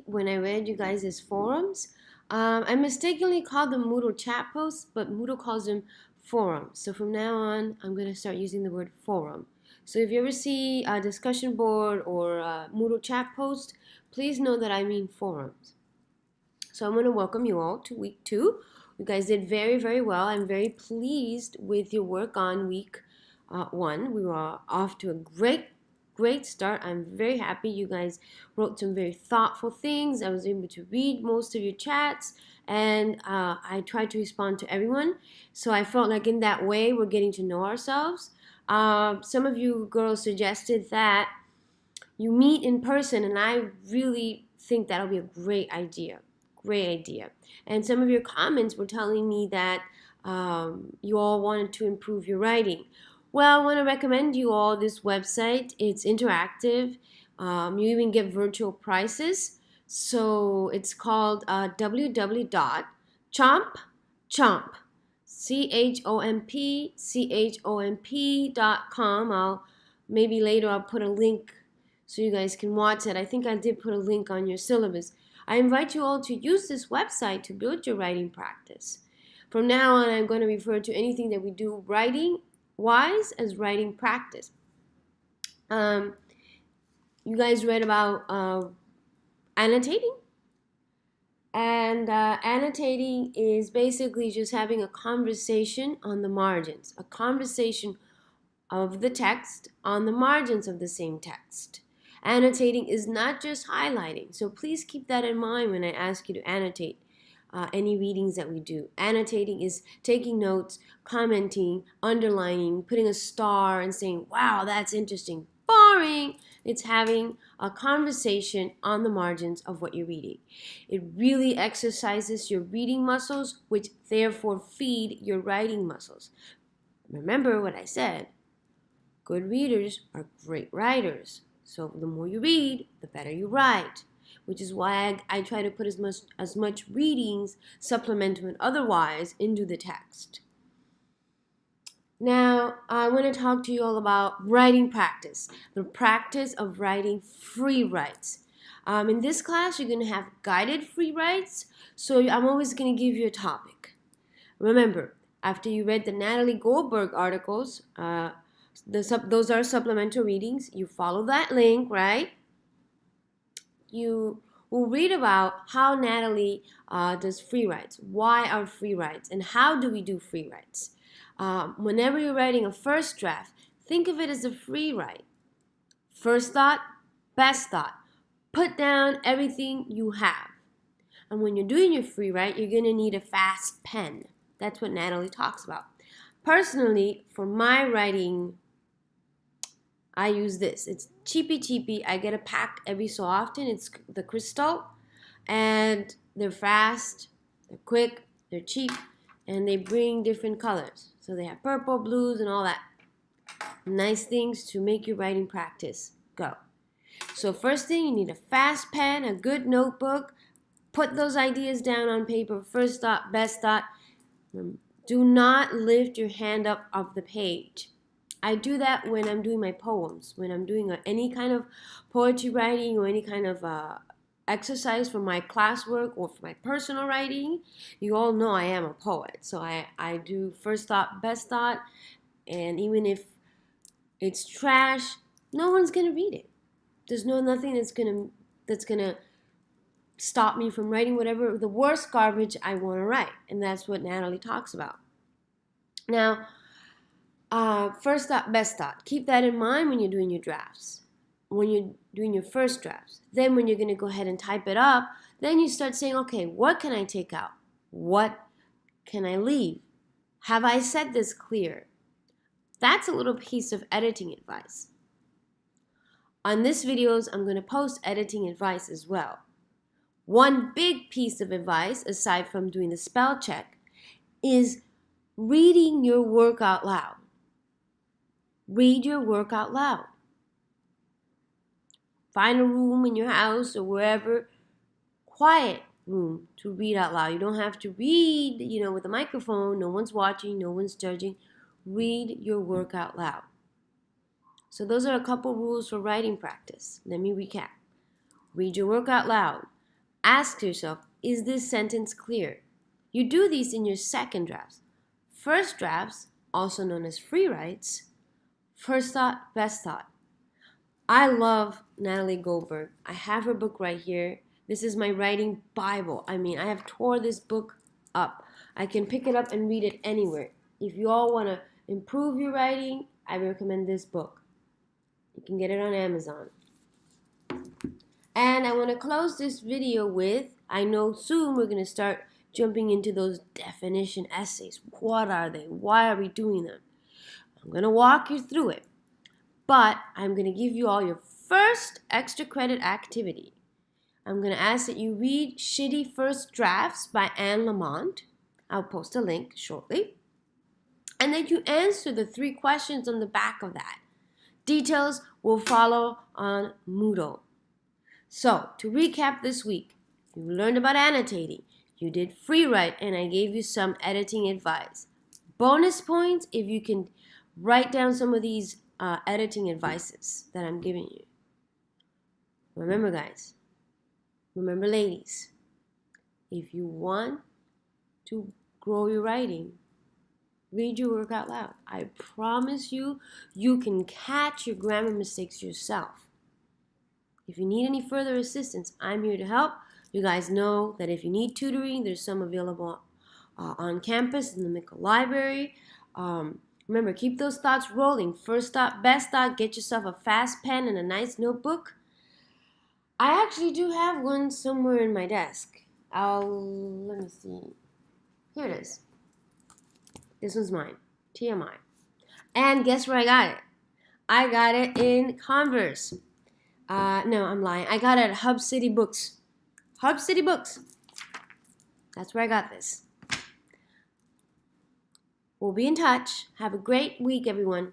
when I read you guys' forums. I mistakenly called them Moodle chat posts, but Moodle calls them forums. So from now on, I'm going to start using the word forum. So if you ever see a discussion board or a Moodle chat post, please know that I mean forums. So I'm going to welcome you all to week 2. You guys did very, very well. I'm very pleased with your work on week 1. We were off to a great start. I'm very happy you guys wrote some very thoughtful things. I was able to read most of your chats, and I tried to respond to everyone. So I felt like in that way we're getting to know ourselves. Some of you girls suggested that you meet in person, and I really think that'll be a great idea. Great idea. And some of your comments were telling me that you all wanted to improve your writing. Well, I want to recommend you all this website. It's interactive. You even get virtual prizes. So it's called www.chomp, chomp.com. Maybe later I'll put a link so you guys can watch it. I think I did put a link on your syllabus. I invite you all to use this website to build your writing practice. From now on, I'm going to refer to anything that we do writing-wise as writing practice. You guys read about annotating? And annotating is basically just having a conversation on the margins, a conversation of the text on the margins of the same text. Annotating is not just highlighting, so please keep that in mind when I ask you to annotate any readings that we do. Annotating is taking notes, commenting, underlining, putting a star and saying, wow, that's interesting. Boring! It's having a conversation on the margins of what you're reading. It really exercises your reading muscles, which therefore feed your writing muscles. Remember what I said. Good readers are great writers. So the more you read, the better you write, which is why I try to put as much readings, supplemental and otherwise, into the text. Now, I want to talk to you all about writing practice, the practice of writing free writes. In this class, you're going to have guided free writes, so I'm always going to give you a topic. Remember, after you read the Natalie Goldberg articles, those are supplemental readings. You follow that link, right? You will read about how Natalie does free writes. Why are free writes? And how do we do free writes? Whenever you're writing a first draft, think of it as a free write. First thought, best thought. Put down everything you have. And when you're doing your free write, you're going to need a fast pen. That's what Natalie talks about. Personally, for my writing, I use this. It's cheapy. I get a pack every so often. It's the Crystal, and they're fast, they're quick, they're cheap, and they bring different colors. So they have purple, blues, and all that. Nice things to make your writing practice go. So first thing, you need a fast pen, a good notebook. Put those ideas down on paper. First thought, best thought. Do not lift your hand up off the page. I do that when I'm doing my poems, when I'm doing any kind of poetry writing or any kind of exercise for my classwork or for my personal writing. You all know I am a poet, so I do first thought, best thought, and even if it's trash, no one's gonna read it. There's nothing that's gonna stop me from writing whatever the worst garbage I want to write, and that's what Natalie talks about. Now, first thought, best thought. Keep that in mind when you're doing your drafts, when you're doing your first drafts. Then when you're going to go ahead and type it up, then you start saying, okay, what can I take out? What can I leave? Have I said this clear? That's a little piece of editing advice. On this videos, I'm going to post editing advice as well. One big piece of advice, aside from doing the spell check, is reading your work out loud. Read your work out loud. Find a room in your house or wherever, quiet room to read out loud. You don't have to read, with a microphone. No one's watching, no one's judging. Read your work out loud. So those are a couple rules for writing practice. Let me recap. Read your work out loud. Ask yourself, is this sentence clear? You do these in your second drafts. First drafts, also known as free writes, first thought, best thought. I love Natalie Goldberg. I have her book right here. This is my writing Bible. I mean, I have tore this book up. I can pick it up and read it anywhere. If you all want to improve your writing, I recommend this book. You can get it on Amazon. And I want to close this video with, I know soon we're going to start jumping into those definition essays. What are they? Why are we doing them? I'm going to walk you through it. But I'm going to give you all your first extra credit activity. I'm going to ask that you read Shitty First Drafts by Anne Lamott. I'll post a link shortly. And then you answer the 3 questions on the back of that. Details will follow on Moodle. So, to recap this week, you learned about annotating. You did free write, and I gave you some editing advice. Bonus points if you can write down some of these editing advices that I'm giving you. Remember, guys. Remember, ladies. If you want to grow your writing, read your work out loud. I promise you, you can catch your grammar mistakes yourself. If you need any further assistance, I'm here to help. You guys know that if you need tutoring, there's some available on campus in the Mickle Library. Remember, keep those thoughts rolling. First thought, best thought, get yourself a fast pen and a nice notebook. I actually do have one somewhere in my desk. Let me see. Here it is. This one's mine. TMI. And guess where I got it? I got it in Converse. No, I'm lying. I got it at Hub City Books. Hub City Books. That's where I got this. We'll be in touch. Have a great week, everyone.